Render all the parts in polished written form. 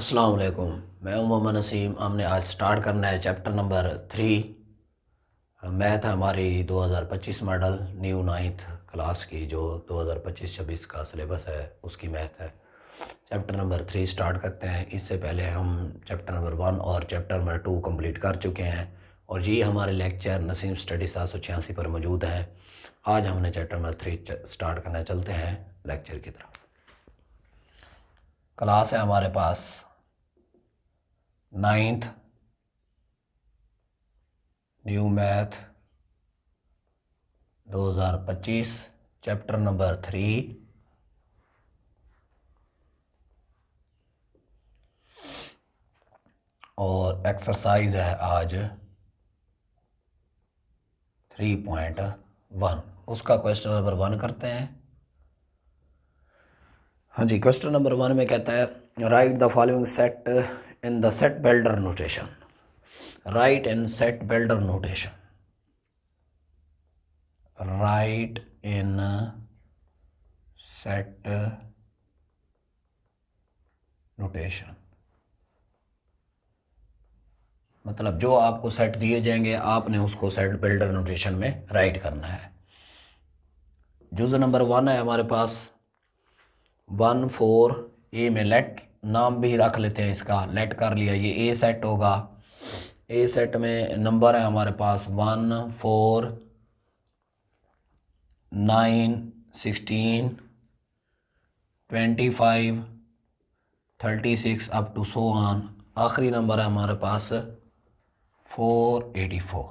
अस्सलाम वालेकुम। मैं हूं मोहम्मद नसीम। हमने आज स्टार्ट करना है चैप्टर नंबर 3। मैथ है हमारी 2025 मॉडल न्यू नाइन्थ क्लास की, जो 2025-26 का सिलेबस है उसकी मैथ है। चैप्टर नंबर 3 स्टार्ट करते हैं। इससे पहले हम चैप्टर नंबर 1 और चैप्टर नंबर 2 कंप्लीट कर चुके हैं और ये हमारे लेक्चर नसीम स्टडी 786 पर मौजूद है। आज हमने चैप्टर नंबर 3 स्टार्ट करना। चलते हैं लेक्चर की तरफ। क्लास है हमारे पास 9th new math 2025 chapter number 3 और एक्सरसाइज है आज 3.1। उसका क्वेश्चन नंबर 1 करते हैं। हाँ जी, क्वेश्चन नंबर 1 में कहता है right the following set in the set builder notation. Right in set builder notation. Right in set notation मतलब जो आपको सेट दिए जाएंगे आपने उसको सेट बिल्डर नोटेशन में राइट करना है। जुज़ नंबर 1 है हमारे पास 1 4। ए में लेट नाम भी रख लेते हैं, इसका लेट कर लिया, ये ए सेट होगा। ए सेट में नंबर है हमारे पास 1 4 9 16 25 36 अप टू सो ऑन। आखिरी नंबर है हमारे पास 484।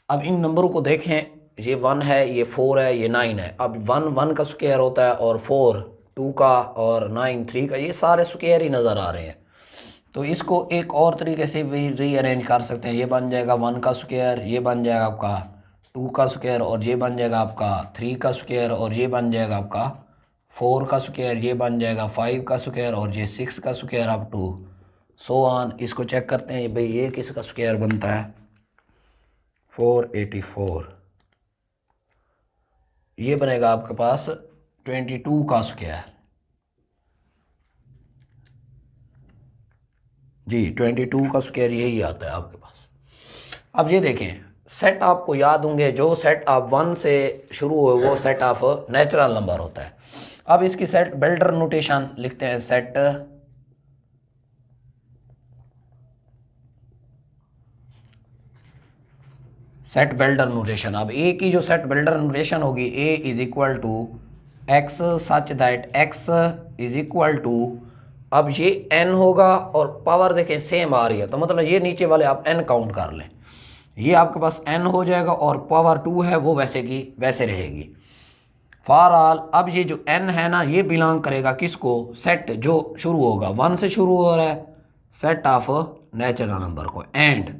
अब इन नंबरों को देखें, ये 1 है, ये 4 है, ये 9 है। अब 1 1 का स्क्वायर होता है और 4 2 का और 9 3 का, ये सारे स्क्वायर ही नज़र आ रहे हैं। तो इसको एक और तरीके से भी रीअरेंज कर सकते हैं। ये बन जाएगा 1 का स्क्वायर, ये बन जाएगा आपका 2 का स्क्वायर और ये बन जाएगा आपका 3 का स्क्वायर और ये बन जाएगा आपका 4 का स्क्वायर, ये बन जाएगा 5 का स्क्वायर और ये 6 का square up to so on. इसको चेक करते हैं भाई ये किसका स्क्वायर बनता है। 484 ये बनेगा आपके पास 22 का स्क्वायर। जी 22 का स्क्वायर यही आता है आपके पास। अब ये देखें, सेट आपको याद होंगे, जो सेट आप 1 से शुरू हो वो सेट ऑफ नेचुरल नंबर होता है। अब इसकी सेट बिल्डर नोटेशन लिखते हैं। Set builder notation. अब ए की जो सेट बिल्डर नोटेशन होगी, A is equal to X such that X is equal to, अब ये एन होगा और पावर देखें सेम आ रही है, तो मतलब ये नीचे वाले आप एन काउंट कर लें, ये आपके पास एन हो जाएगा और पावर 2 है वो वैसे की वैसे रहेगी फॉर ऑल। अब ये जो एन है ना, ये बिलोंग करेगा किसको, सेट जो शुरू होगा 1 से शुरू हो रहा है, सेट ऑफ नेचुरल नंबर को। एंड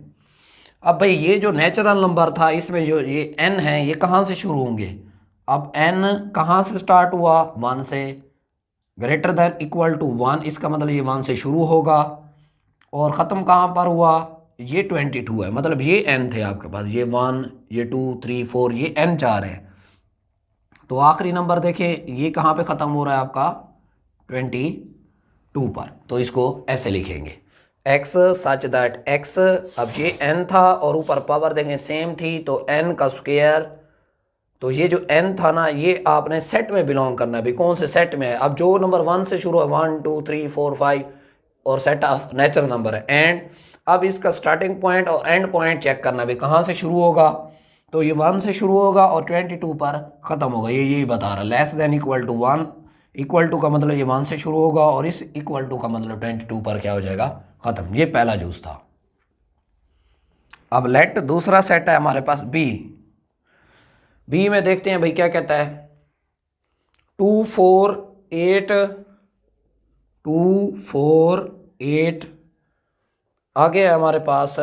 अब भाई ये जो नेचुरल नंबर था इसमें जो ये एन है ये कहाँ से शुरू होंगे। अब एन कहाँ से स्टार्ट हुआ, 1 से, ग्रेटर दैन इक्वल टू 1, इसका मतलब ये 1 से शुरू होगा और ख़त्म कहाँ पर हुआ, ये 22 है। मतलब ये एन थे आपके पास, ये 1 ये 2 3 4 ये एन 4 है। तो आखिरी नंबर देखें ये कहाँ पे ख़त्म हो रहा है आपका 22 पर, तो इसको ऐसे लिखेंगे x सच दैट x। अब ये n था और ऊपर पावर देंगे सेम थी तो n का स्क्वायर। तो ये जो n था ना ये आपने सेट में बिलोंग करना है, भी कौन से सेट में है। अब जो नंबर 1 से शुरू है 1 2 3 4 5 और सेट ऑफ नेचुरल नंबर है। एंड अब इसका स्टार्टिंग पॉइंट और एंड पॉइंट चेक करना, भी कहाँ से शुरू होगा, तो ये 1 से शुरू होगा और 22 पर ख़त्म होगा। ये यही बता रहा, less than equal to 1, equal to का मतलब ये 1 से शुरू होगा और इस इक्वल टू का मतलब 22 पर क्या हो जाएगा, ख़त्म। ये पहला जूस था। अब लेट दूसरा सेट है हमारे पास बी। बी में देखते हैं भाई क्या कहता है। 2 4 8 2 4 8, आगे है हमारे पास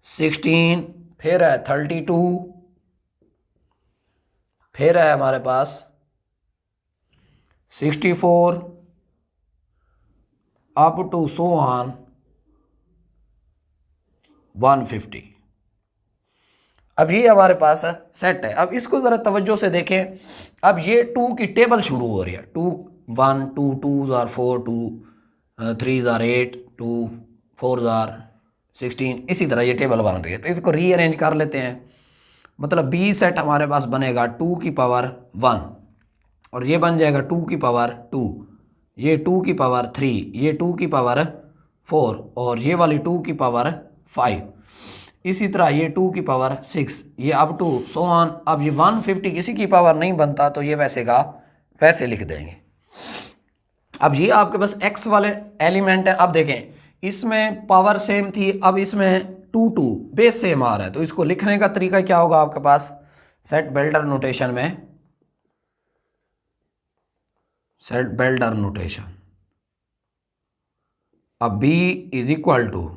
16, फिर है 32, फिर है हमारे पास 64 अप टू सो ऑन 150। अब ये हमारे पास सेट है। अब इसको ज़रा तवज्जो से देखें। अब ये 2 की टेबल शुरू हो रही है, 2 1, 2 2s are 4, 2 3s are 8, 2 4s are 16, इसी तरह ये टेबल बन रही है। तो इसको रीअरेंज कर लेते हैं। मतलब बी सेट हमारे पास बनेगा 2 की पावर 1 और ये बन जाएगा 2 की पावर 2, ये 2 की पावर 3, ये 2 की पावर 4 और ये वाली 2 की पावर 5। इसी तरह ये 2 की पावर 6, ये अप टू सो ऑन। अब ये 150 किसी की पावर नहीं बनता तो ये वैसे का वैसे लिख देंगे। अब ये आपके पास x वाले एलिमेंट है। अब देखें इसमें पावर सेम थी, अब इसमें 2 2 बेस सेम आ रहा है। तो इसको लिखने का तरीका क्या होगा आपके पास सेट बेल्डर नोटेशन में, सेट बेल्डर नोटेशन। अब b is equal to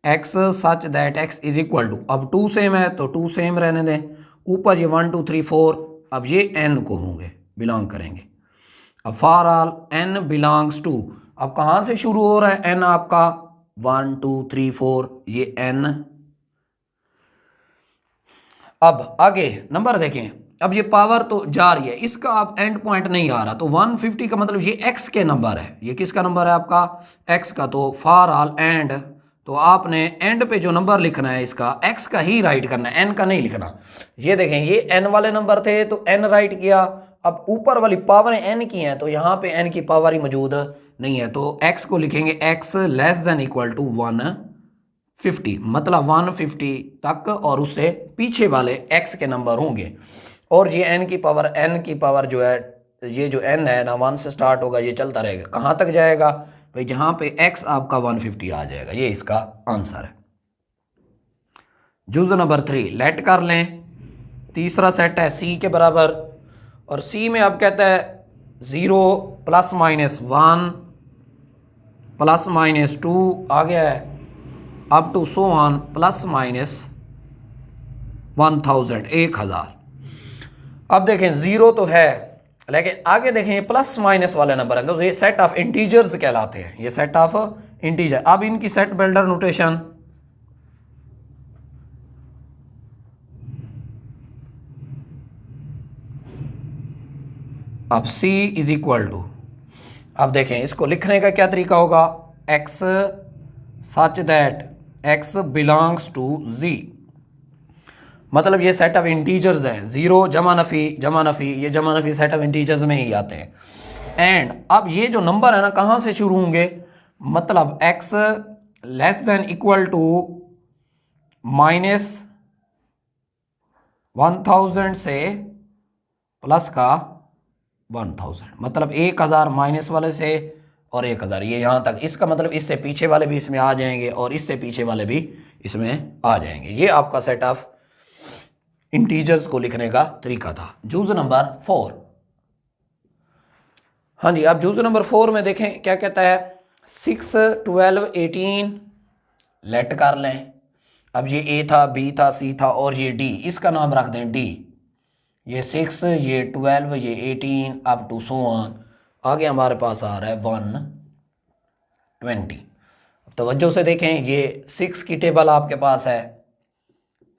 x such that x is equal to, अब 2 सेम है तो 2 सेम रहने दें, ऊपर ये 1 2 3 4, अब ये n को होंगे बिलोंग करेंगे। अब for all n belongs to, अब कहाँ से शुरू हो रहा है n आपका 1 2 3 4, ये n। अब आगे नंबर देखें, अब ये पावर तो जा रही है, इसका अब एंड पॉइंट नहीं आ रहा, तो 150 का मतलब ये x के नंबर है। ये किसका नंबर है आपका x का। तो फॉर ऑल एंड, तो आपने एंड पे जो नंबर लिखना है इसका x का ही राइट करना है, n का नहीं लिखना। ये देखें ये n वाले नंबर थे तो n राइट किया, अब ऊपर वाली पावर n की हैं तो यहाँ पे n की पावर ही मौजूद नहीं है, तो x को लिखेंगे x less than equal to 150, मतलब 150 तक और उससे पीछे वाले x के नंबर होंगे। और ये n की पावर जो है, ये जो n है ना 1 से स्टार्ट होगा, ये चलता रहेगा कहाँ तक जाएगा भाई, जहाँ पे x आपका 150 आ जाएगा। ये इसका आंसर है। जुज़ नंबर 3 लेट कर लें। तीसरा सेट है c के बराबर, और c में अब कहता है 0 प्लस माइनस 1 प्लस माइनस 2 आ गया है up to so on plus minus 1000। अब देखें 0 तो है, लेकिन आगे देखें ये प्लस माइनस वाले नंबर है, तो ये सेट ऑफ इंटीजर्स कहलाते हैं, ये सेट ऑफ इंटीजर। अब इनकी सेट बिल्डर नोटेशन, अब c इज इक्वल टू, अब देखें इसको लिखने का क्या तरीका होगा, x such that x belongs to z, मतलब ये सेट ऑफ इंटीजर्स हैं, 0 जमा नफ़ी, ये जमा नफ़ी सेट ऑफ इंटीजर्स में ही आते हैं। एंड अब ये जो नंबर है ना कहाँ से शुरू होंगे, मतलब x less than equal to minus 1000 से प्लस का 1000, मतलब 1000 माइनस वाले से और 1000 ये यहाँ तक, इसका मतलब इससे पीछे वाले भी इसमें आ जाएंगे और इससे पीछे वाले भी इसमें आ जाएंगे। ये आपका सेट ऑफ इंटीजर्स को लिखने का तरीका था। जूज नंबर 4, हाँ जी, अब जूज नंबर 4 में देखें क्या कहता है, 6 12 18 लेट कर लें। अब ये a था, b था, c था और ये d, इसका नाम रख दें d। ये 6, ये 12, ये 18 अप टू सो ऑन, आगे हमारे पास आ रहा है 120। तवज्जो से देखें, ये 6 की टेबल आपके पास है,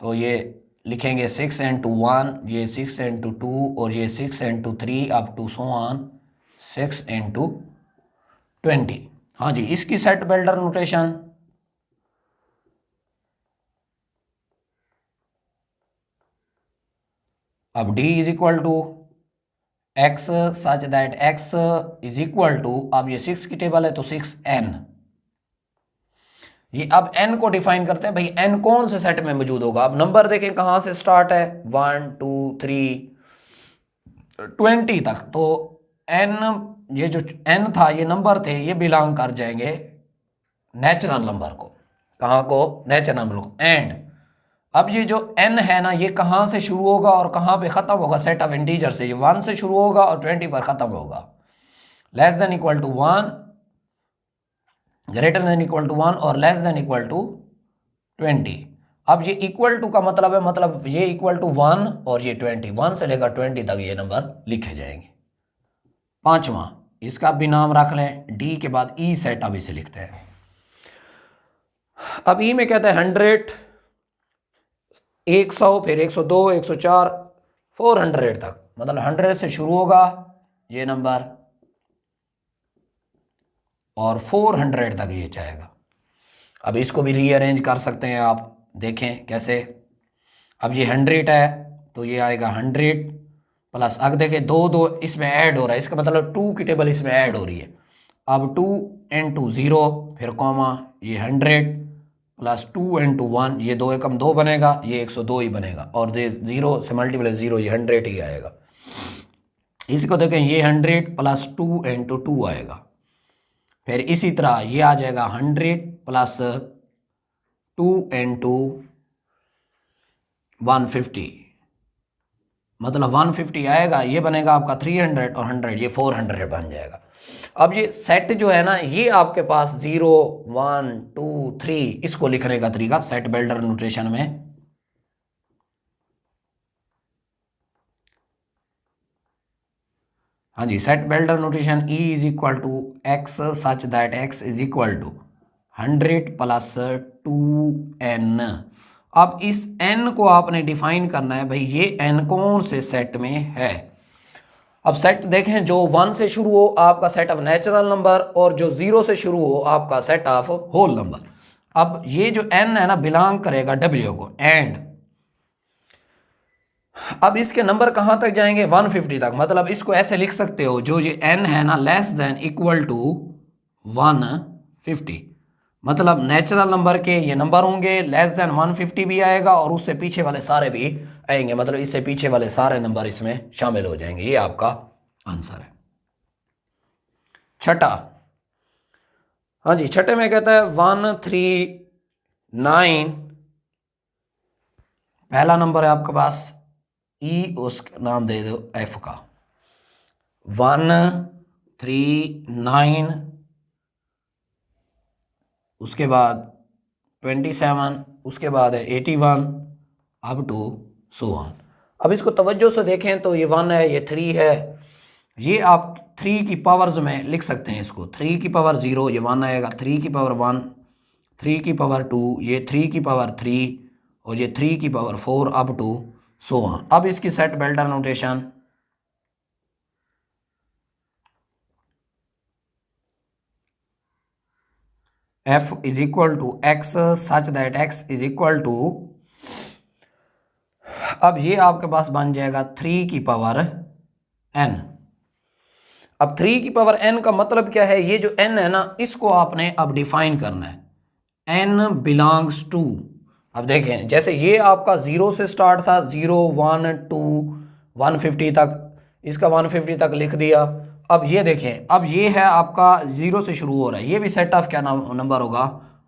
तो ये लिखेंगे 6 इंटू 1, ये 6 इंटू 2 और ये 6 into 3 up to so on 6 into 20। हाँ जी, इसकी सेट बिल्डर नोटेशन, अब d is equal to x such that x is equal to, अब ये 6 की टेबल है तो 6n, ये अब n को डिफाइन करते हैं भाई n कौन से सेट में मौजूद होगा। अब नंबर देखें कहाँ से स्टार्ट है, 1 2 3 20 तक, तो n, ये जो n था ये नंबर थे, ये बिलोंग कर जाएंगे नेचुरल नंबर को, कहाँ को, नेचुरल नंबर को। एंड अब ये जो n है ना, ये कहाँ से शुरू होगा और कहाँ पे ख़त्म होगा, सेट ऑफ इंटीजर से, ये 1 से शुरू होगा और 20 पर ख़त्म होगा। Less than equal to 1, greater than equal to 1 और लेस देन इक्वल टू 20। अब ये इक्वल टू का मतलब है, मतलब ये इक्वल टू 1 और ये 20, 1 से लेकर 20 तक ये नंबर लिखे जाएंगे। पांचवा, इसका भी नाम रख लें, d के बाद e सेट, अब इसे लिखते हैं। अब e में कहते हैं 100, 100, फिर 102, 104, 400 तक, मतलब 100 से शुरू होगा ये नंबर और 400 तक ये जाएगा। अब इसको भी रीअरेंज कर सकते हैं आप, देखें कैसे। अब ये 100 है तो ये आएगा 100 प्लस, अगर देखें दो दो इसमें ऐड हो रहा है, इसका मतलब 2 की टेबल इसमें ऐड हो रही है। अब 2 इंटू 0 फिर कॉमा ये 100 प्लस 2 इंटू 1, ये 2 एकम 2 बनेगा, ये 102 ही बनेगा, और ये 0 से मल्टीप्लाई 0 ये 100 ही आएगा। इसको देखें ये 100 प्लस 2 इंटू 2 आएगा। फिर इसी तरह ये आ जाएगा 100 प्लस 2 इंटू 150, मतलब 150 आएगा, ये बनेगा आपका 300 और 100 ये 400 बन जाएगा। अब ये सेट जो है ना, ये आपके पास 0 1 2 3 इसको लिखने का तरीका सेट बिल्डर नोटेशन में। हाँ जी, set builder notation E is equal to X such that x is equal to 100 plus 2n। अब इस n को आपने डिफाइन करना है, भाई ये n कौन से सेट में है। अब सेट देखें, जो 1 से शुरू हो आपका सेट ऑफ नेचुरल नंबर, और जो 0 से शुरू हो आपका सेट ऑफ होल नंबर। अब ये जो n है ना बिलोंग करेगा w को, एंड अब इसके नंबर कहाँ तक जाएंगे 150 तक। मतलब इसको ऐसे लिख सकते हो, जो ये n है ना लेस देन इक्वल टू 150, मतलब नेचुरल नंबर के ये नंबर होंगे, लेस देन 150 भी आएगा और उससे पीछे वाले सारे भी आएंगे, मतलब इससे पीछे वाले सारे नंबर इसमें शामिल हो जाएंगे। ये आपका आंसर है। छठा, हाँ जी, छठे में कहता है 139, पहला नंबर है आपके पास E, उसका नाम दे दो F का। 139 उसके बाद 27 उसके बाद है 81 अप टू सो ऑन। अब इसको तवज्जो से देखें तो ये 1 है, ये 3 है, ये आप 3 की पावर्स में लिख सकते हैं इसको। 3 की पावर 0 ये 1 आएगा, 3 की पावर 1, 3 की पावर 2 ये 3 की पावर 3, और ये 3 की power 4 up to so on. अब इसकी set builder notation f is equal to x such that x is equal to, अब ये आपके पास बन जाएगा 3 की पावर n। अब 3 की पावर n का मतलब क्या है, ये जो n है ना इसको आपने अब डिफाइन करना है, n बिलोंग्स टू। अब देखें, जैसे ये आपका 0 से स्टार्ट था, 0 1 2 150 तक, इसका 150 तक लिख दिया। अब ये देखें, अब ये है आपका 0 से शुरू हो रहा है, ये भी सेट ऑफ क्या नंबर होगा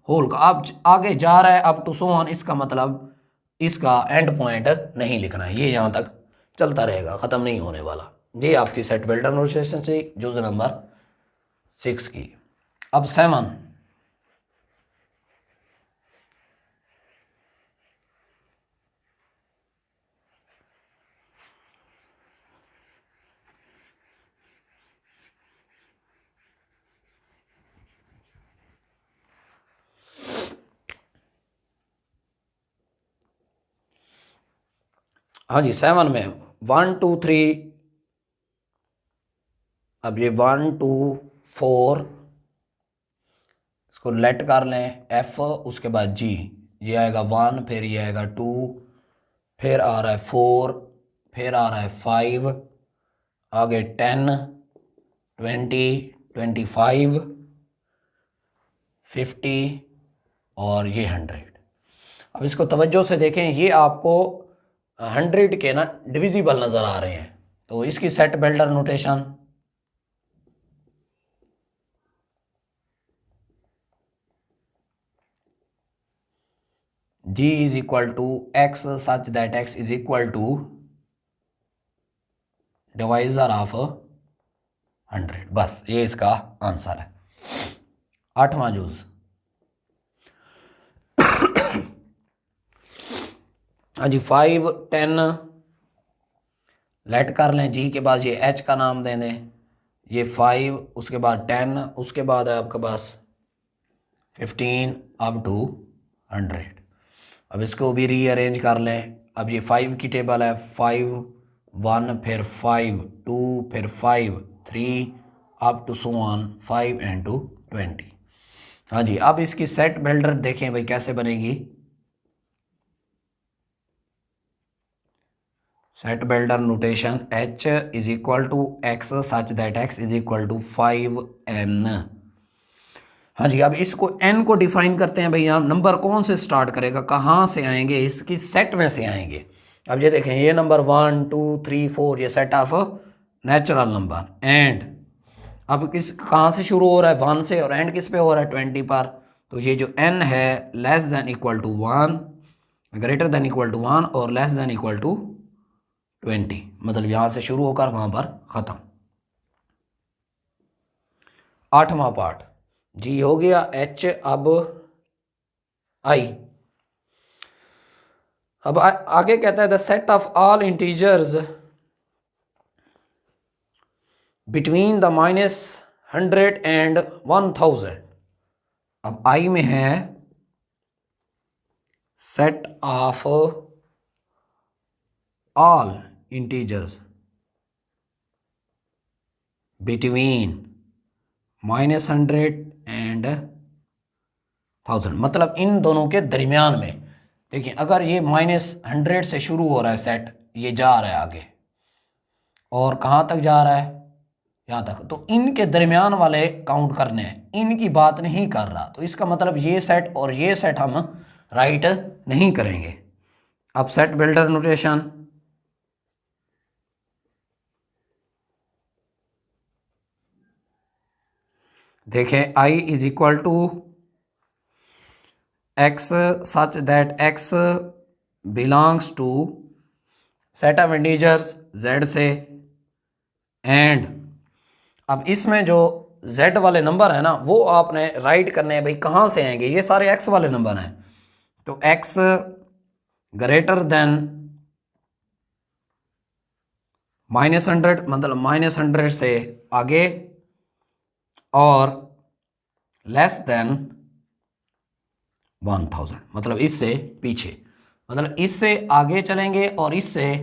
होल का। अब आगे जा रहा है अप टू सो ऑन, इसका मतलब इसका एंड पॉइंट नहीं लिखना है, ये यहाँ तक चलता रहेगा, ख़त्म नहीं होने वाला। ये आपकी सेट बिल्डर नोटेशन से जुज़ नंबर 6 की। अब 7, हाँ जी 7 में 1 2 3, अब ये 1 2 4 इसको लेट कर लें F, उसके बाद G, ये आएगा 1, फिर ये आएगा 2, फिर आ रहा है 4, फिर आ रहा है 5, आगे 10 20 25 50 और ये 100। अब इसको तवज्जो से देखें, ये आपको 100 के ना डिविजिबल नज़र आ रहे हैं, तो इसकी set builder notation G is equal to x such that x is equal to divisor of 100। बस ये इसका आंसर है। 8वां जूज, हाँ जी 5 10 लेट कर लें, G के बाद ये H का नाम दे दें, ये 5 उसके बाद 10 उसके बाद है आपके पास 15 अप टू 100। अब इसको भी रीअरेंज कर लें। अब ये 5 की टेबल है, 5 1 फिर 5 2 फिर 5 3 up to so on 5 into 20। हाँ जी, अब इसकी सेट बिल्डर देखें भाई कैसे बनेगी। Set builder notation h is equal to x such that x is equal to 5n। हाँ जी, अब इसको n को डिफाइन करते हैं भाई। यहाँ नंबर कौन से स्टार्ट करेगा, कहाँ से आएंगे, इसकी सेट में से आएंगे। अब ये देखें, ये नंबर 1 2 3 4 ये set of natural number. And अब किस कहाँ से शुरू हो रहा है, 1 से, और एंड किस पे हो रहा है, 20 पर। तो ये जो n है less than equal to 1, greater than equal to 1 और लेस देन इक्वल टू 20, मतलब यहाँ से शुरू होकर वहाँ पर ख़त्म। 8वां पार्ट जी हो गया h। अब i, अब आगे कहता है the set of all integers between the -100 and 1000। अब i में है set of all integers between -100 and 1000, मतलब इन दोनों के दरमियान में। देखिए अगर ये -100 से शुरू हो रहा है सेट, ये जा रहा है आगे और कहाँ तक जा रहा है, यहाँ तक, तो इनके दरमियान वाले काउंट करने हैं, इनकी बात नहीं कर रहा। तो इसका मतलब ये सेट और ये सेट हम राइट नहीं करेंगे। अब सेट बिल्डर नोटेशन, देखें i is equal to x such that x belongs to set of integers z से। एंड अब इसमें जो z वाले नंबर है ना वो आपने राइट करने हैं भाई, कहाँ से आएंगे, ये सारे x वाले नंबर हैं। तो x ग्रेटर देन -100, मतलब -100 से आगे, और लेस देन 1000, मतलब इससे पीछे, मतलब इससे आगे चलेंगे और इससे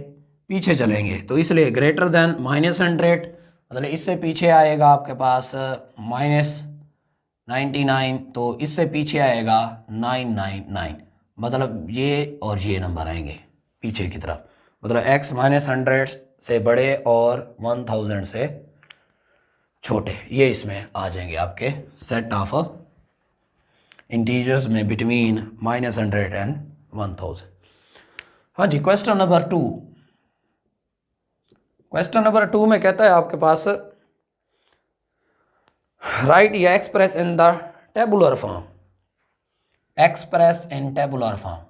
पीछे चलेंगे। तो इसलिए ग्रेटर देन -100, मतलब इससे पीछे आएगा आपके पास -99, तो इससे पीछे आएगा 999, मतलब ये और ये नंबर आएंगे पीछे की तरफ, मतलब x -100 से बड़े और 1000 से छोटे, ये इसमें आ जाएंगे आपके सेट ऑफ इंटीजर्स में बिटवीन -100 एंड 1000। हाँ जी, क्वेश्चन नंबर 2। क्वेश्चन नंबर 2 में कहता है आपके पास राइट या express in the tabular form, express in tabular form.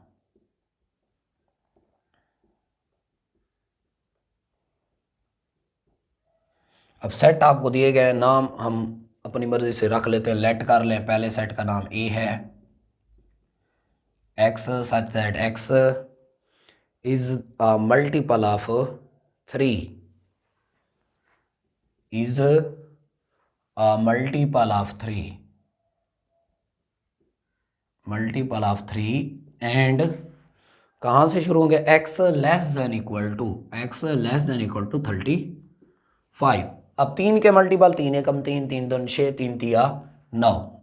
अब सेट आपको दिए गए, नाम हम अपनी मर्जी से रख लेते हैं, लेट कर लें। पहले सेट का नाम ए है, x such that x is a multiple of 3, is a multiple of 3, multiple of 3। And कहाँ से शुरू होंगे, x less than equal to, x less than equal to 35। अब 3 के मल्टीपल, 3 एकम 3, 3 दूनी 6, 3 तिया 9।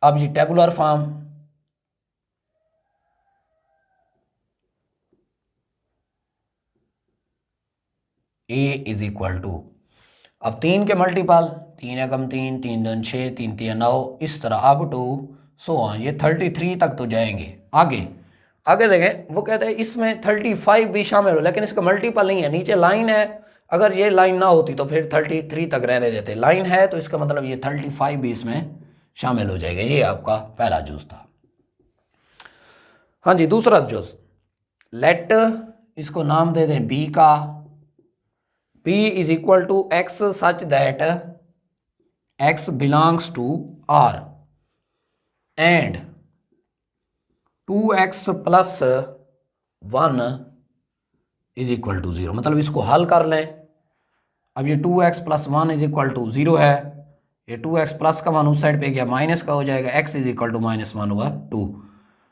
अब ये tabular form, a is equal to, अब 3 के मल्टीपल, 3 एकम 3, 3 दूनी 6, 3 तिया 9, इस तरह अब टू सो ऑन, ये 33 तक तो जाएंगे। आगे आगे देखें, वो कहते हैं इसमें 35 भी शामिल हो, लेकिन इसका मल्टीपल नहीं है, नीचे लाइन है। अगर ये लाइन ना होती तो फिर 33 तक रहने देते, लाइन है तो इसका मतलब ये 35 भी इसमें शामिल हो जाएगा। ये आपका पहला जूस था। हाँ जी, दूसरा जूस, लेट इसको नाम दे दें बी का, b is equal to x such that x belongs to r and 2x plus 1 is equal to 0, मतलब इसको हल कर लें। अब ये 2x plus 1 is equal to 0 है, ये 2x प्लस का मान उस साइड पे गया, माइनस का हो जाएगा, x इज इक्वल टू -1/2।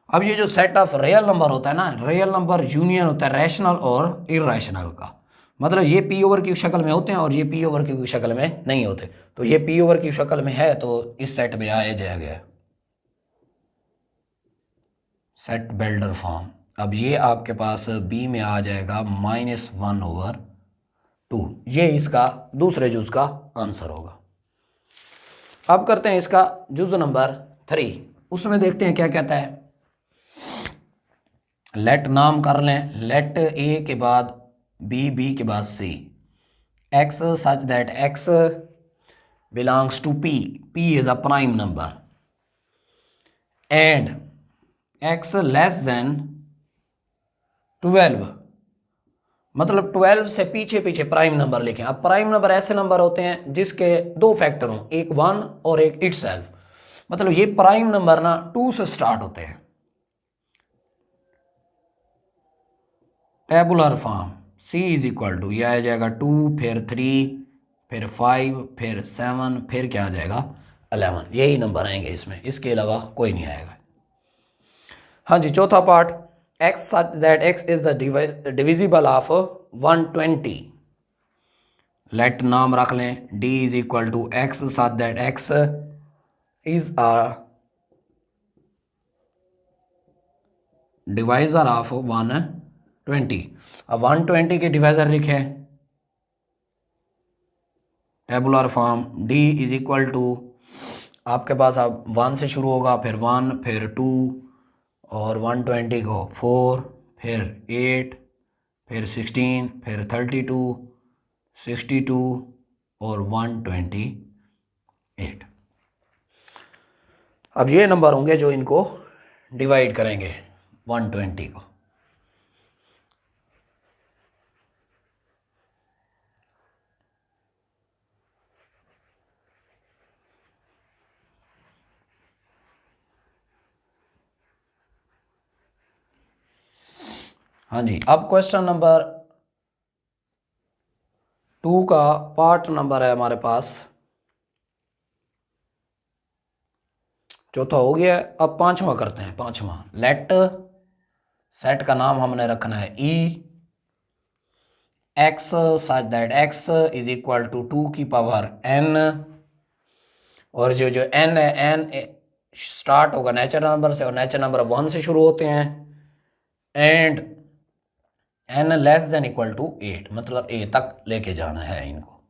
अब ये जो सेट ऑफ रियल नंबर होता है ना, रियल नंबर यूनियन होता है रैशनल और इरेशनल का, मतलब ये पी ओवर की शक्ल में होते हैं और ये पी ओवर की शक्ल में नहीं होते। तो ये पी ओवर की शक्ल में है तो इस सेट में आया जाएगा सेट बेल्डर फॉर्म। अब ये आपके पास बी में आ जाएगा -1/2। ये इसका दूसरे जुज का आंसर होगा। अब करते हैं इसका जुज नंबर 3। उसमें देखते हैं क्या कहता है। लेट नाम कर लें, लेट ए के बाद बी, बी के बाद C, X such that x belongs to P, P is a prime number and X less than 12। मतलब 12 से पीछे पीछे प्राइम नंबर लिखें। अब प्राइम नंबर ऐसे नंबर होते हैं जिसके दो फैक्टर हों, एक 1 और एक इटसेल्फ। मतलब ये प्राइम नंबर ना 2 से स्टार्ट होते हैं। Tabular form C is equal to, ये आ जाएगा 2, फिर 3, फिर 5, फिर 7, फिर क्या आ जाएगा 11। यही नंबर आएंगे इसमें, इसके अलावा कोई नहीं आएगा। हाँ जी, चौथा part, x such that x is the divisible of 120। Let नाम रख लें, d is equal to x such that x is a divisor of 120। अब 120 के डिवाइजर लिखें, tabular form d is equal to, आपके पास अब 1 से शुरू होगा, फिर 1, फिर 2 और 120 को 4, फिर 8, फिर 16, फिर 32, 62 और 128। अब ये नंबर होंगे जो इनको डिवाइड करेंगे 120 को। हाँ जी, अब क्वेश्चन नंबर 2 का पार्ट नंबर है हमारे पास, चौथा हो गया। अब पांचवा करते हैं। पांचवा, लेट सेट का नाम हमने रखना है E, X such that X is equal to 2 की पावर n, और जो जो n है, n स्टार्ट होगा नेचुरल नंबर से और नेचुरल नंबर 1 से शुरू होते हैं, and n less than equal to 8, मतलब a तक लेके जाना है इनको।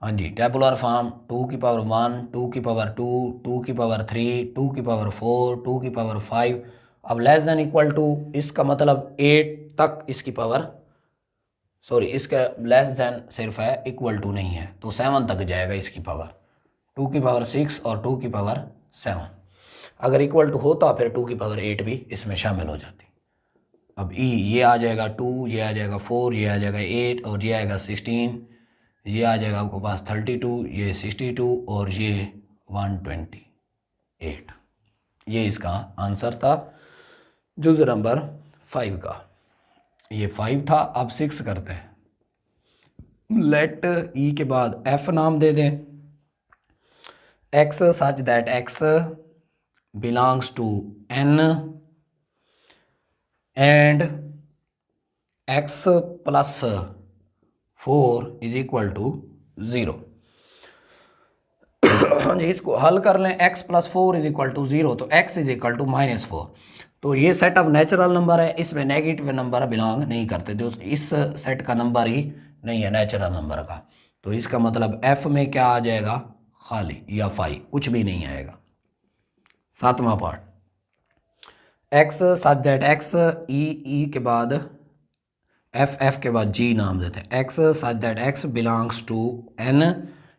हाँ जी, टेबुलर फॉर्म 2 की पावर 1, 2 की पावर 2, 2 की पावर 3, 2 की पावर 4, 2 की पावर 5। अब लेस देन इक्वल टू, इसका मतलब 8 तक इसकी पावर, सॉरी इसका लेस देन सिर्फ है, इक्वल टू नहीं है, तो 7 तक जाएगा इसकी पावर, 2 की पावर 6 और 2 की पावर 7। अगर इक्वल टू होता फिर 2 की पावर 8 भी इसमें शामिल हो जाती। अब ई, ये आ जाएगा 2, ये आ जाएगा 4, ये आ जाएगा 8 और ये आएगा 16, ये आ जाएगा आपके पास 32, ये 62 और ये 128। ये इसका आंसर था जुज नंबर 5 का। ये 5 था। अब 6 करते हैं। लेट ई के बाद एफ नाम दे दें, x such that x belongs to N and x plus 4 is equal to 0। जी, इसको हल कर लें, x प्लस 4 इज इक्वल टू 0, तो x इज इक्वल टू -4। तो ये सेट ऑफ नेचुरल नंबर है, इसमें नेगेटिव नंबर बिलोंग नहीं करते, तो इस सेट का नंबर ही नहीं है नेचुरल नंबर का। तो इसका मतलब f में क्या आ जाएगा, खाली या 5, कुछ भी नहीं आएगा। सातवां part, x such that x, ई के बाद एफ के बाद g नाम देते हैं, x such that x belongs to n,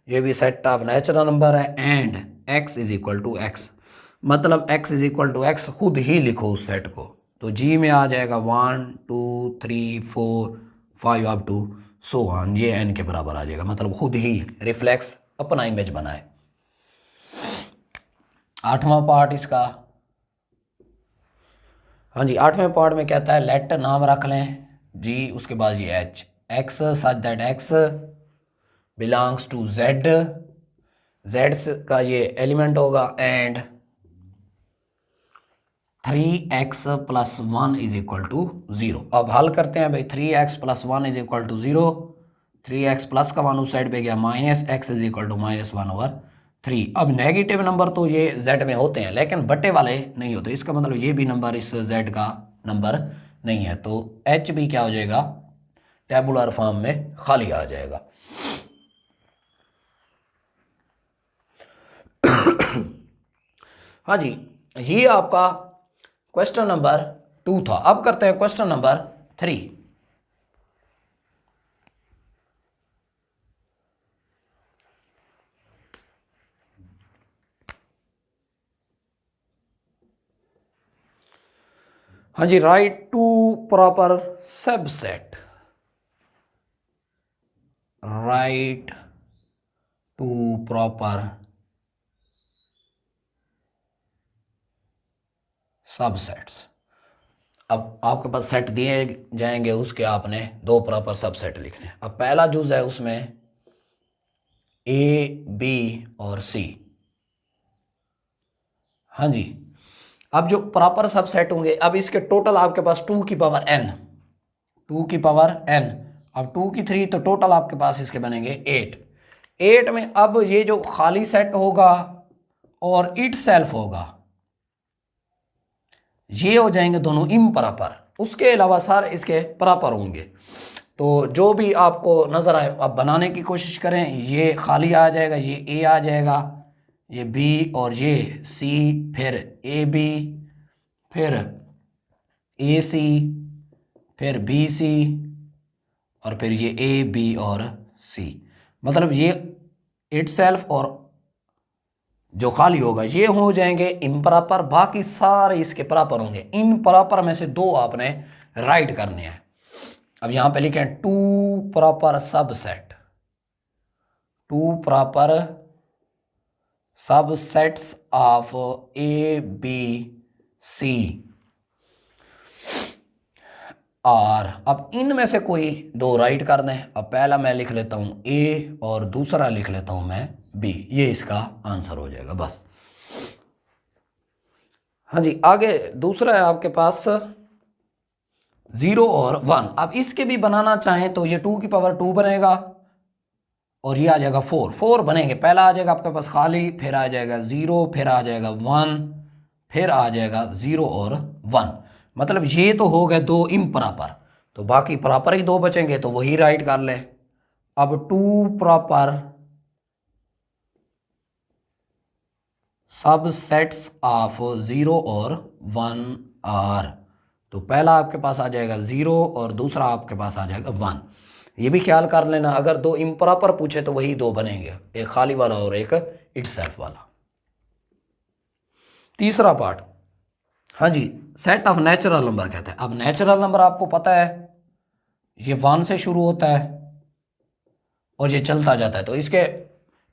ये भी सेट ऑफ नेचुरल नंबर है, and x is equal to x, मतलब x is equal to x खुद ही लिखो उस सेट को। तो g में आ जाएगा 1, 2, 3, 4, 5 अप टू सो ऑन, ये n के बराबर आ जाएगा, मतलब खुद ही रिफ्लेक्स अपना इमेज बनाए। आठवां पार्ट इसका, हाँ जी, आठवें पार्ट में कहता है लेट नाम रख लें g, उसके बाद ये h, x such that x belongs to z, z का ये एलिमेंट होगा, and 3x plus 1 is equal to 0। अब हल करते हैं भाई, 3x plus 1 is equal to 0, 3x plus का 1 उस साइड पे गया, minus x is equal to -1/3। अब नेगेटिव नंबर तो ये z में होते हैं लेकिन बटे वाले नहीं होते, इसका मतलब ये भी नंबर इस z का नंबर नहीं है, तो h भी क्या हो जाएगा, टेबुलर फॉर्म में खाली आ जाएगा। हाँ जी, ये आपका क्वेश्चन नंबर 2 था। अब करते हैं क्वेश्चन नंबर 3। हाँ जी, write two proper subset, write two proper subsets. अब आपके पास सेट दिए जाएंगे, उसके आपने 2 प्रॉपर सबसेट लिखने हैं। अब पहला जूज है उसमें ए, बी और सी। हाँ जी, अब जो प्रॉपर सबसेट होंगे, अब इसके टोटल आपके पास 2 की पावर n, 2 की पावर n, अब 2 की 3 तो टोटल आपके पास इसके बनेंगे 8 में अब ये जो खाली सेट होगा और इट सेल्फ होगा, ये हो जाएंगे दोनों इम्प्रॉपर, उसके अलावा सारे इसके प्रॉपर होंगे। तो जो भी आपको नज़र आए आप बनाने की कोशिश करें, ये खाली आ जाएगा, ये ए आ जाएगा, ये बी और ये सी, फिर ए बी, फिर ए सी, फिर बी सी, और फिर ये ए बी और सी। मतलब ये इट सेल्फ और जो खाली होगा ये हो जाएंगे इम्प्रॉपर, बाकी सारे इसके प्रॉपर होंगे। इन प्रॉपर में से 2 आपने राइट करने हैं। अब यहां पे लिखें 2 proper subset, 2 proper subsets of A B C और अब इनमें से कोई 2 राइट कर दें। अब पहला मैं लिख लेता हूं ए और दूसरा लिख लेता हूं मैं बी, ये इसका आंसर हो जाएगा बस। हाँ जी, आगे दूसरा है आपके पास 0 और 1। अब इसके भी बनाना चाहें तो ये 2 की पावर 2 बनेगा और ये आ जाएगा 4 बनेंगे। पहला आ जाएगा आपके पास खाली, फिर आ जाएगा 0, फिर आ जाएगा 1, फिर आ जाएगा 0 और 1। मतलब ये तो हो गए 2 इम्प्रॉपर, तो बाकी प्रॉपर ही 2 बचेंगे, तो वही राइट कर ले। अब 2 प्रॉपर सबसेट्स ऑफ 0 और 1 आर, तो पहला आपके पास आ जाएगा 0 और दूसरा आपके पास आ जाएगा 1। ये भी ख्याल कर लेना, अगर 2 इम्प्रॉपर पूछे तो वही 2 बनेंगे, एक खाली वाला और एक इटसेल्फ वाला। तीसरा पार्ट, हाँ जी, सेट ऑफ नेचुरल नंबर कहते हैं। अब नेचुरल नंबर आपको पता है ये 1 से शुरू होता है और ये चलता जाता है, तो इसके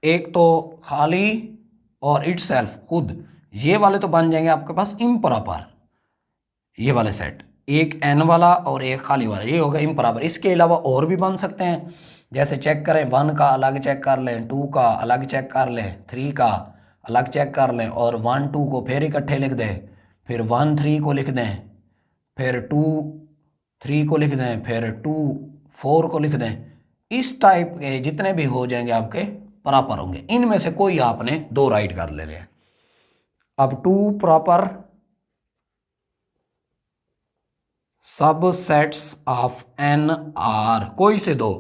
एक तो खाली और इट सेल्फ खुद, ये वाले तो बन जाएंगे आपके पास इम्प्रॉपर, ये वाले सेट, एक एन वाला और एक खाली वाला, ये होगा इम्प्रॉपर। इसके अलावा और भी बन सकते हैं, जैसे चेक करें 1 का अलग चेक कर लें, 2 का अलग चेक कर लें, 3 का अलग चेक कर लें और 1 2 को फिर इकट्ठे लिख दें, फिर 1 3 को लिख दें, फिर 2 3 को लिख दें, फिर 2 4 को लिख दें। इस टाइप के जितने भी हो जाएंगे आपके प्रॉपर होंगे। इनमें से कोई आपने 2 राइट कर लेने हैं। अब 2 proper subsets of N R, कोई से 2।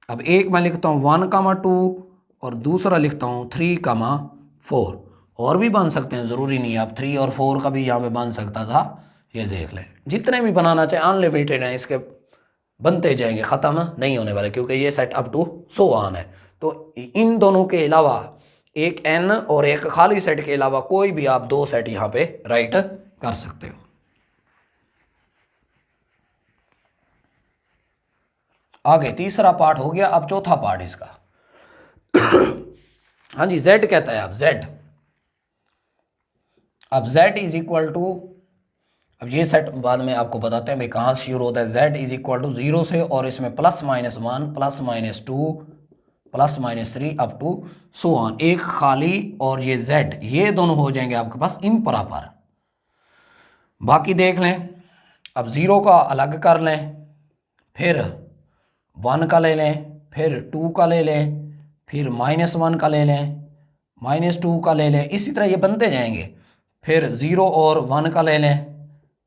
अब एक मैं लिखता हूँ 1, 2 और दूसरा लिखता हूँ 3, 4। और भी बन सकते हैं, ज़रूरी नहीं है। अब 3 और 4 का भी यहाँ पे बन सकता था, ये देख लें। जितने भी बनाना चाहे अनलिमिटेड हैं, इसके बनते जाएंगे, ख़त्म नहीं होने वाले, क्योंकि ये सेट अप टू 100 आन है। तो इन दोनों के अलावा एक एन और एक खाली सेट के अलावा कोई भी आप 2 सेट यहाँ पे राइट कर सकते हो। आगे तीसरा पार्ट हो गया, अब चौथा पार्ट इसका। हाँ जी, z कहता है। अब z, अब z इज इक्वल टू, अब ये सेट बाद में आपको बताते हैं भाई कहाँ से शुरू होता है। z इज इक्वल टू 0 से और इसमें +-1 +-2 +-3 अप टू सो ऑन, एक खाली और ये z, ये दोनों हो जाएंगे आपके पास इम्प्रॉपर। बाकी देख लें। अब ज़ीरो का अलग कर लें, फिर वन का ले लें, फिर टू का ले लें, फिर माइनस वन का ले लें, माइनस टू का ले लें, इसी तरह ये बनते जाएंगे। फिर ज़ीरो और वन का ले लें,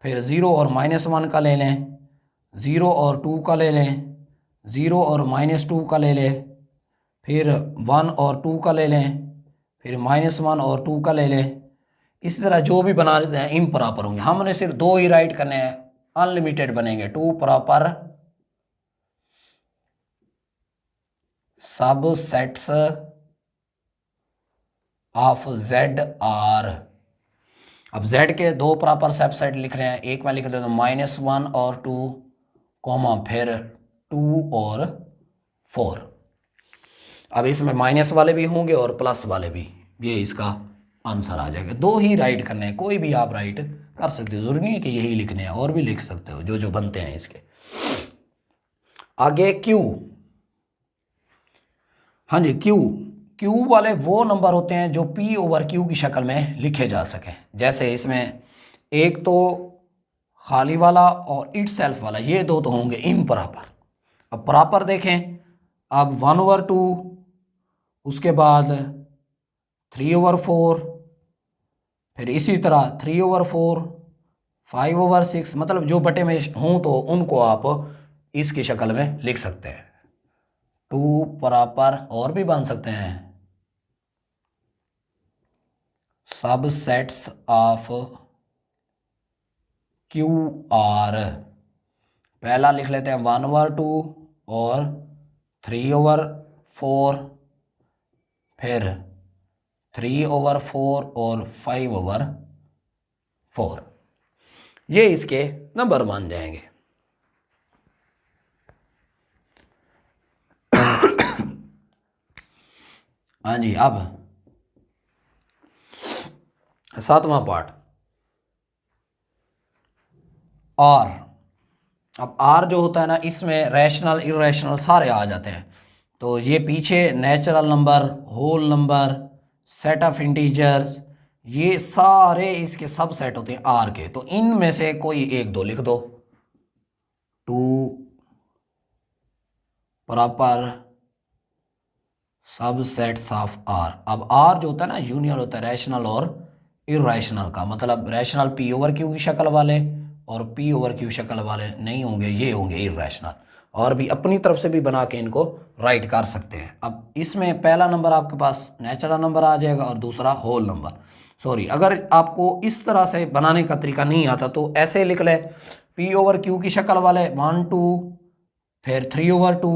फिर ज़ीरो और माइनस वन का ले लें, ज़ीरो और टू का ले लें, ज़ीरो और माइनस टू का ले लें, फिर वन और टू का ले लें, फिर माइनस वन और टू का ले लें। इसी तरह जो भी बना लेते हैं इम प्रॉपर होंगे। हमने सिर्फ दो ही राइट करने हैं, अनलिमिटेड बनेंगे। टू प्रॉपर सब सेट्स ऑफ जेड आर। अब जेड के दो प्रॉपर सबसेट लिख रहे हैं, एक में लिख देता हूँ माइनस वन और टू, कॉमा फिर टू और फोर। अब इसमें माइनस वाले भी होंगे और प्लस वाले भी, ये इसका आंसर आ जाएगा। दो ही राइट करने हैं, कोई भी आप राइट कर सकते हो, जरूरी नहीं है कि यही लिखने हैं, और भी लिख सकते हो जो जो बनते हैं इसके। आगे क्यू। हाँ जी, क्यू। क्यू वाले वो नंबर होते हैं जो पी ओवर क्यू की शक्ल में लिखे जा सकें। जैसे इसमें एक तो खाली वाला और इट सेल्फ वाला, ये दो तो होंगे इम्प्रॉपर। अब प्रॉपर देखें, अब वन ओवर टू, उसके बाद थ्री ओवर फोर, फिर इसी तरह three over four, five over six, मतलब जो बटे में हों तो उनको आप इसकी शक्ल में लिख सकते हैं। टू प्रॉपर और भी बन सकते हैं, सब सेट्स ऑफ क्यू आर। पहला लिख लेते हैं वन ओवर टू और थ्री ओवर फोर, फिर थ्री ओवर फोर और फाइव ओवर फोर, ये इसके नंबर मान जाएंगे। हाँ जी, अब सातवां पार्ट आर। अब आर जो होता है ना, इसमें रैशनल इरेशनल सारे आ जाते हैं। तो ये पीछे natural number, whole number, set of integers, ये सारे इसके सब सेट होते हैं आर के। तो इनमें से कोई एक दो लिख दो। टू प्रॉपर सब सेट्स ऑफ आर। अब आर जो होता है ना, यूनियन होता है रैशनल और इरेशनल का। मतलब रैशनल पी ओवर क्यू की शक्ल वाले और पी ओवर क्यू शक्ल वाले नहीं होंगे, ये होंगे इरेशनल। और भी अपनी तरफ से भी बना के इनको राइट कर सकते हैं। अब इसमें पहला नंबर आपके पास नेचुरल नंबर आ जाएगा और दूसरा होल नंबर। सॉरी, अगर आपको इस तरह से बनाने का तरीका नहीं आता तो ऐसे लिख ले, पी ओवर क्यू की शक्ल वाले वन टू, फिर three over two,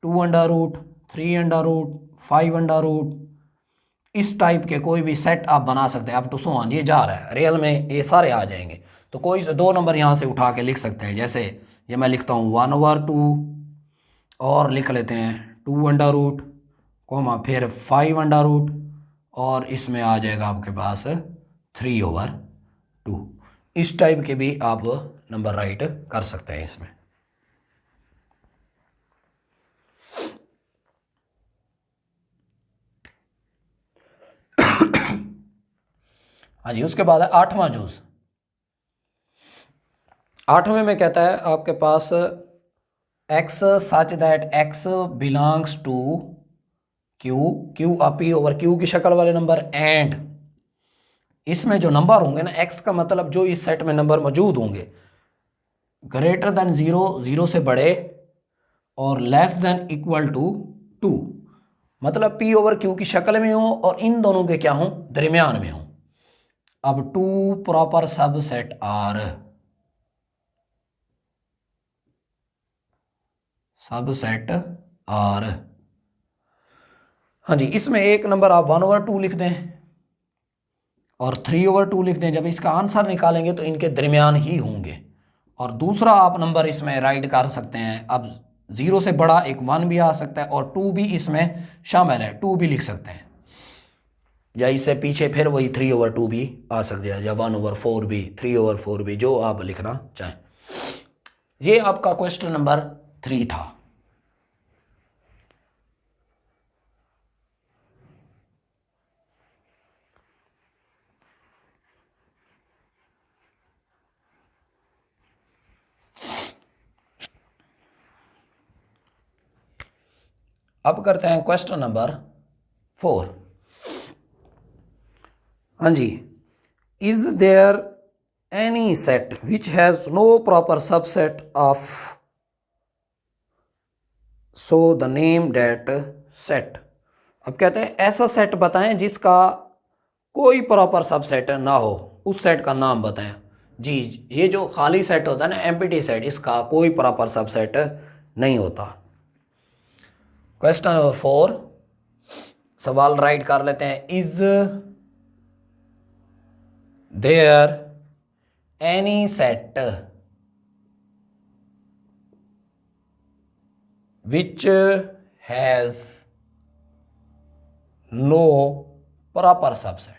two under root, three under root, five under root, इस टाइप के कोई भी सेट आप बना सकते हैं। आप टू सो ऑन, ये जा रहा है रियल में, ये सारे आ जाएंगे। तो कोई से दो नंबर यहाँ से उठा के लिख सकते हैं। जैसे ये मैं लिखता हूँ वन ओवर टू और लिख लेते हैं टू अंडर रूट, कोमा फिर फाइव अंडर रूट, और इसमें आ जाएगा आपके पास थ्री ओवर टू। इस टाइप के भी आप नंबर राइट कर सकते हैं इसमें। हाँ जी, उसके बाद है आठवां जूस। आठवें में कहता है आपके पास X such that x belongs to Q, Q P over Q की शक्ल वाले नंबर, एंड इसमें जो नंबर होंगे ना, एक्स का मतलब जो इस सेट में नंबर मौजूद होंगे ग्रेटर देन जीरो, जीरो से बड़े, और less than equal to two, मतलब पी ओवर क्यू की शक्ल में हो और इन दोनों के क्या हो, दरमियान में हो। अब टू प्रॉपर सब सेट आर, सब सेट आर। हाँ जी, इसमें एक नंबर आप वन ओवर टू लिख दें और थ्री ओवर टू लिख दें। जब इसका आंसर निकालेंगे तो इनके दरमियान ही होंगे। और दूसरा आप नंबर इसमें राइट कर सकते हैं। अब जीरो से बड़ा एक वन भी आ सकता है और टू भी इसमें शामिल है, टू भी लिख सकते हैं, या इससे पीछे फिर वही थ्री ओवर टू भी आ सकता है, या वन ओवर फोर भी, थ्री ओवर फोर भी, जो आप लिखना चाहें। ये आपका क्वेश्चन नंबर 3 था। अब करते हैं क्वेश्चन नंबर 4। हाँ जी, is there any set which has no proper subset of so the name that set. अब कहते हैं ऐसा सेट बताएं जिसका कोई प्रॉपर सबसेट ना हो, उस सेट का नाम बताएं। जी, ये जो खाली सेट होता है ना, एम्प्टी सेट, इसका कोई प्रॉपर सबसेट नहीं होता। क्वेश्चन नंबर 4 सवाल राइट कर लेते हैं। Is there any set which has no proper subset.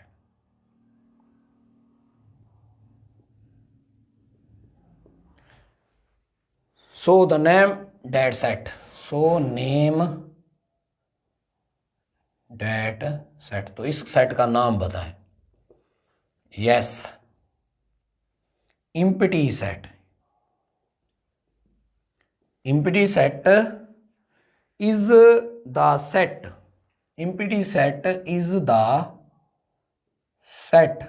So the name that set. So name that set. तो इस सेट का नाम बताएं। Yes. Empty set. Empty set is the set. Empty set is the set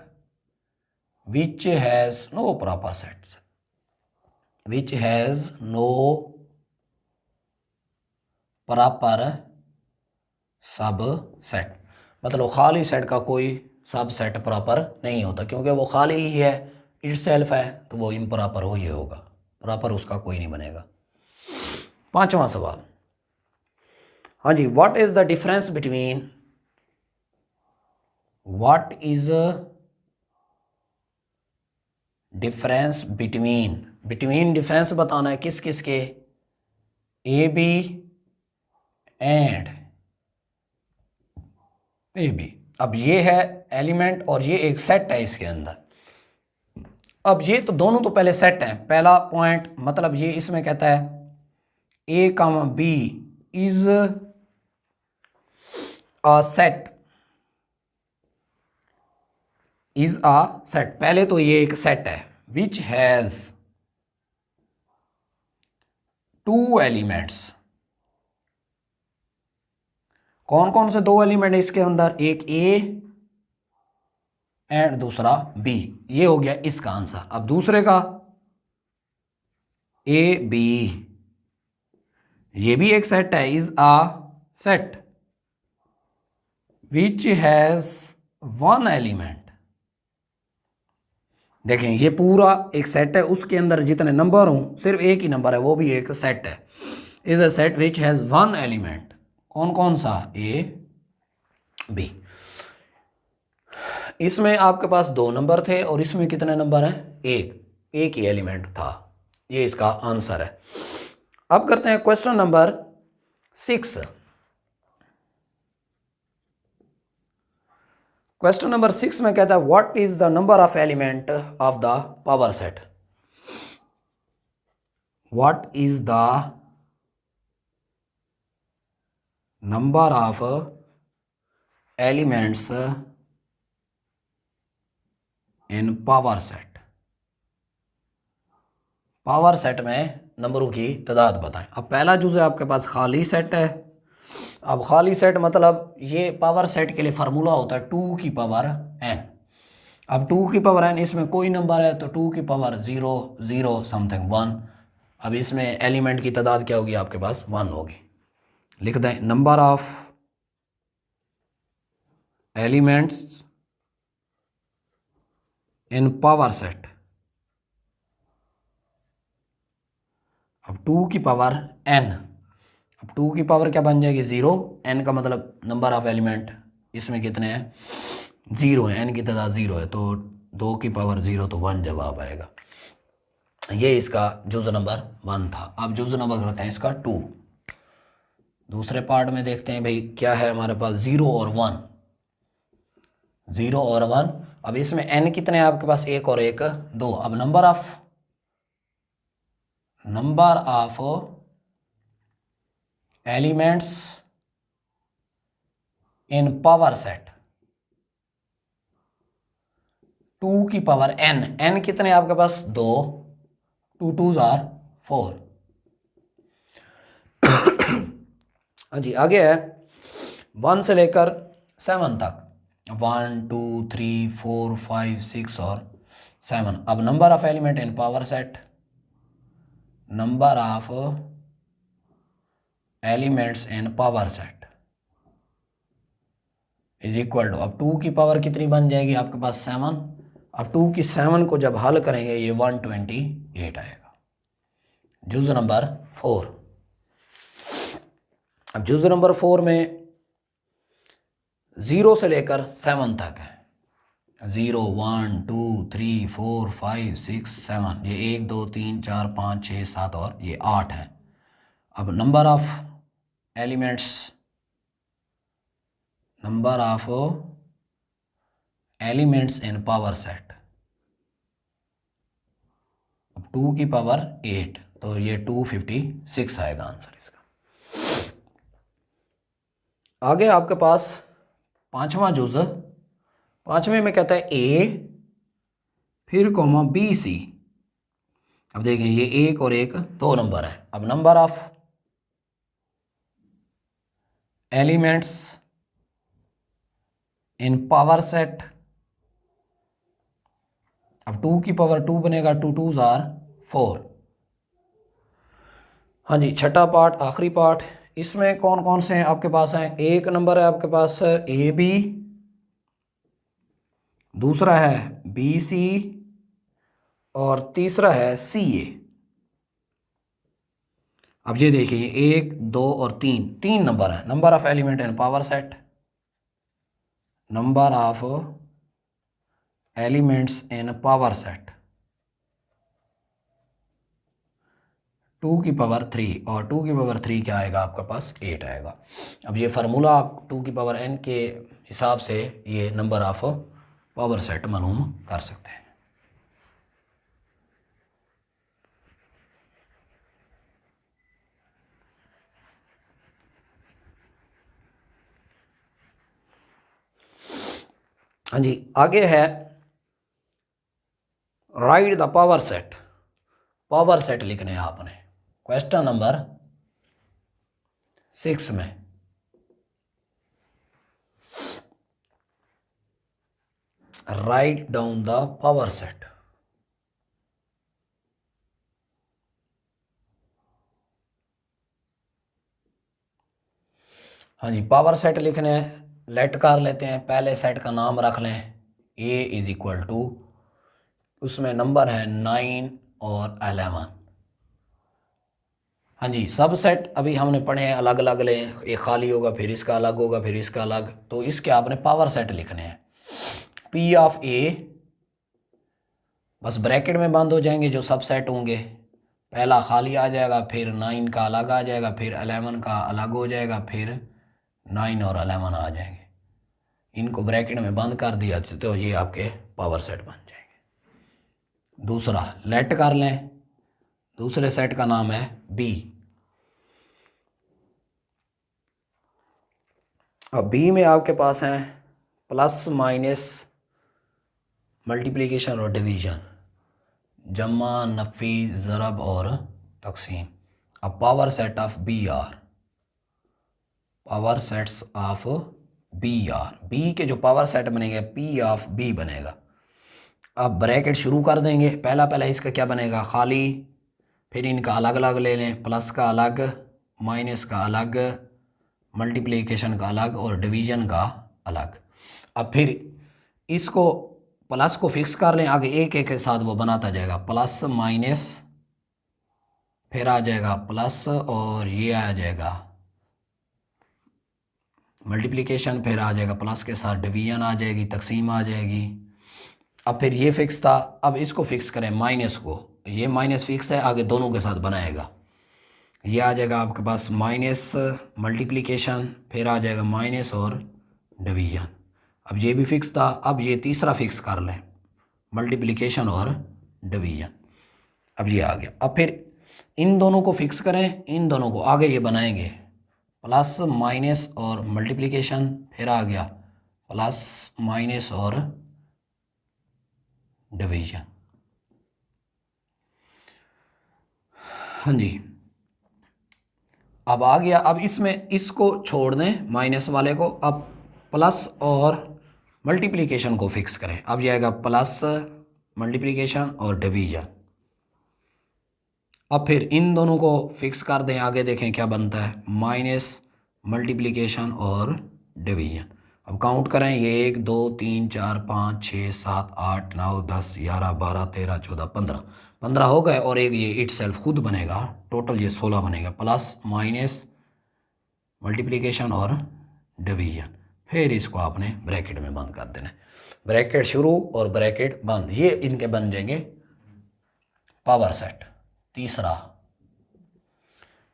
which has no proper sets. Which has no proper subset. मतलब खाली set का कोई subset proper नहीं होता, क्योंकि वो खाली ही है, इटसेल्फ है, तो वो इम्प्रॉपर हो ही होगा, प्रॉपर उसका कोई नहीं बनेगा। 5वां सवाल। हाँ जी, what is the difference between, what is difference between, between difference बताना है किस किस के, A B and A B. अब ये है एलिमेंट और ये एक सेट है इसके अंदर। अब ये तो दोनों तो पहले सेट है, पहला पॉइंट मतलब ये इसमें कहता है A cup B is a set, is a set. पहले तो ये एक सेट है विच हैज 2 एलिमेंट्स। कौन कौन से 2 एलिमेंट है इसके अंदर, एक ए एंड दूसरा बी। ये हो गया इसका आंसर। अब दूसरे का ए बी, ये भी एक सेट है, is a set which has 1 element. देखें ये पूरा एक सेट है, उसके अंदर जितने नंबर हों सिर्फ एक ही नंबर है, वो भी एक सेट है। Is a set which has 1 element. कौन कौन सा, ए बी। इसमें आपके पास 2 नंबर थे और इसमें कितने नंबर हैं, एक ही एलिमेंट था। ये इसका आंसर है। अब करते हैं क्वेश्चन नंबर 6। क्वेश्चन नंबर 6 में कहता है what is the number of element of the power set. What is the number of elements in power set. Power set में नंबरों की तादाद बताएं। अब पहला जुज़ आपके पास खाली सेट है। अब खाली सेट मतलब ये पावर सेट के लिए फार्मूला होता है 2 की पावर n। अब 2 की पावर n, इसमें कोई नंबर है तो 2 की पावर 0 0 समथिंग 1। अब इसमें एलिमेंट की तादाद क्या होगी, आपके पास 1 होगी। लिख दें number of elements in power set. अब 2 की पावर n, अब 2 की पावर क्या बन जाएगी 0, n का मतलब नंबर ऑफ एलिमेंट इसमें कितने हैं, 0 है, n की तादाद 0 है, तो 2 की पावर 0 तो 1 जवाब आएगा। ये इसका जुज़ नंबर 1 था। अब जुज़ नंबर करते हैं इसका 2। दूसरे पार्ट में देखते हैं भाई क्या है हमारे पास, 0 और 1, 0 और 1। अब इसमें n कितने हैं आपके पास, 1 और 1 2। अब number of elements in power set, 2 की पावर n कितने आपके पास 2, 2 2 4 4। हाँ जी, आगे है 1 से लेकर 7 तक, 1 2 3 4 5 6 और 7। अब number of element in power set, number of elements in power set is equal to, अब 2 की पावर कितनी बन जाएगी आपके पास 7। अब 2 की 7 को जब हल करेंगे ये 128 आएगा। जुज नंबर 4। अब जुज नंबर 4 में 0 से लेकर 7 तक है। 0 1 2 3 4 5 6 7, ये 1 2 3 4 5 6 7 और ये 8 है। अब number of elements, number of elements in power set, अब 2 की पावर 8 तो ये 256 आएगा आंसर इसका। आगे आपके पास पांचवा जुज, पांचवें में कहता है ए फिर कॉमा बी सी। अब देखें ये एक और एक 2 नंबर है। अब number of elements in power set, अब 2 की पावर 2 बनेगा, 2 2 जार 4। हाँ जी, छठा पार्ट आखिरी पार्ट, इसमें कौन कौन से हैं आपके पास हैं? एक नंबर है आपके पास ए बी, दूसरा है बी सी और तीसरा है सी ए। अब ये देखिए 1 2 और 3, 3 नंबर है। Number of element in power set, number of elements in power set 2 की पावर 3 और 2 की पावर 3 क्या आएगा आपके पास 8 आएगा। अब ये फार्मूला आप 2 की पावर n के हिसाब से ये नंबर ऑफ पावर सेट मालूम कर सकते हैं। हाँ जी, आगे है right the power set. Power set लिखने हैं आपने क्वेश्चन नंबर 6 में। Write down the power set. हाँ जी, पावर सेट लिखने हैं, लेट कर लेते हैं, पहले सेट का नाम रख लें ए इज इक्वल टू, उसमें नंबर है 9 और 11। हाँ जी, सब सेट अभी हमने पढ़े हैं अलग अलग लें, एक खाली होगा फिर इसका अलग होगा फिर इसका अलग, तो इसके आपने पावर सेट लिखने हैं। पी ऑफ ए बस ब्रैकेट में बंद हो जाएंगे जो सब सेट होंगे, पहला खाली आ जाएगा, फिर 9 का अलग आ जाएगा, फिर 11 का अलग हो जाएगा, फिर 9 और 11 आ जाएंगे। इनको ब्रैकेट में बंद कर दिया तो ये आपके पावर सेट बन जाएंगे। दूसरा लेट कर लें, दूसरे सेट का नाम है बी। अब बी में आपके पास हैं प्लस माइनस मल्टीप्लिकेशन और डिवीजन, जमा नफ़ी ज़रब और तकसीम। अब power set of B R, power sets of B R, B के जो पावर सेट बनेंगे पी ऑफ बी बनेगा। अब ब्रैकेट शुरू कर देंगे, पहला पहला इसका क्या बनेगा खाली, फिर इनका अलग अलग ले लें, प्लस का अलग, माइनस का अलग, मल्टीप्लिकेशन का अलग और डिवीजन का अलग। अब फिर इसको प्लस को फिक्स कर लें, आगे एक एक के साथ वो बनाता जाएगा, प्लस माइनस फिर आ जाएगा प्लस और ये आ जाएगा मल्टीप्लिकेशन, फिर आ जाएगा प्लस के साथ डिवीजन आ जाएगी, तकसीम आ जाएगी। अब फिर ये फिक्स था, अब इसको फिक्स करें माइनस को, ये माइनस फिक्स है, आगे दोनों के साथ बनाएगा, ये आ जाएगा आपके पास माइनस मल्टीप्लिकेशन, फिर आ जाएगा माइनस और डिवीजन। अब ये भी फिक्स था, अब ये तीसरा फिक्स कर लें मल्टीप्लिकेशन और डिवीजन, अब ये आ गया। अब फिर इन दोनों को फिक्स करें, इन दोनों को आगे ये बनाएंगे प्लस माइनस और मल्टीप्लिकेशन, फिर आ गया प्लस माइनस और डिवीजन। हाँ जी, अब आ गया, अब इसमें इसको छोड़ दें माइनस वाले को, अब प्लस और मल्टीप्लिकेशन को फिक्स करें। अब जाएगा प्लस मल्टीप्लिकेशन और डिवीजन। अब फिर इन दोनों को फिक्स कर दें, आगे देखें क्या बनता है, माइनस मल्टीप्लिकेशन और डिवीजन। अब काउंट करें, ये 1 2 3 4 5 6 7 8 9 10 11 12 13 14 15 हो गए, और एक ये इट सेल्फ खुद बनेगा, टोटल ये 16 बनेगा, प्लस माइनस मल्टीप्लिकेशन और डिवीजन। फिर इसको आपने ब्रैकेट में बंद कर देना, ब्रैकेट शुरू और ब्रैकेट बंद, ये इनके बन जाएंगे पावर सेट।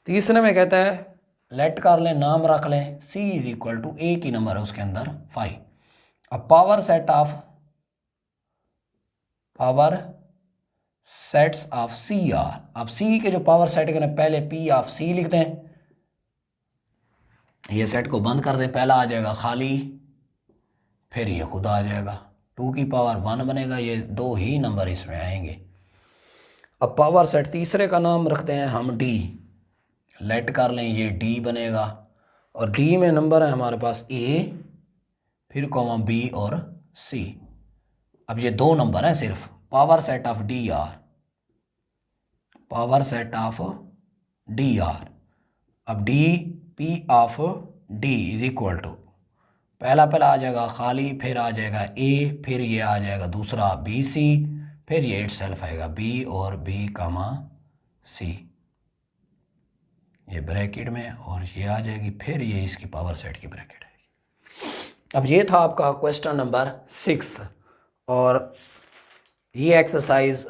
तीसरे में कहता है लेट कर लें, नाम रख लें c इज इक्वल टू, एक ही नंबर है उसके अंदर 5। अब power sets of C R, अब c के जो पावर सेट करें पहले p ऑफ c लिख दें, ये सेट को बंद कर दें, पहला आ जाएगा खाली, फिर ये खुद आ जाएगा 2 की पावर 1 बनेगा, ये 2 ही नंबर इसमें आएंगे। अब पावर सेट तीसरे का नाम रखते हैं हम d, लेट कर लें ये d बनेगा, और d में नंबर है हमारे पास a, फिर कॉमा b और c। अब ये 2 नंबर हैं सिर्फ, power set of D R, power set of D R. अब d p of d is equal to, पहला आ जाएगा खाली, फिर आ जाएगा a, फिर ये आ जाएगा दूसरा बी सी, फिर ये इट सेल्फ आएगा b और b कामा c, ये ब्रैकेट में, और ये आ जाएगी, फिर ये इसकी पावर सेट की ब्रैकेट आएगी। अब ये था आपका क्वेश्चन नंबर 6, और ये एक्सरसाइज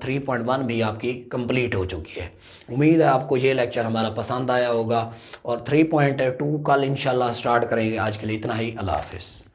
3.1 भी आपकी कंप्लीट हो चुकी है। उम्मीद है आपको ये लेक्चर हमारा पसंद आया होगा, और 3.2 कल इंशाल्लाह स्टार्ट करेंगे। आज के लिए इतना ही, अल्लाह हाफिज़।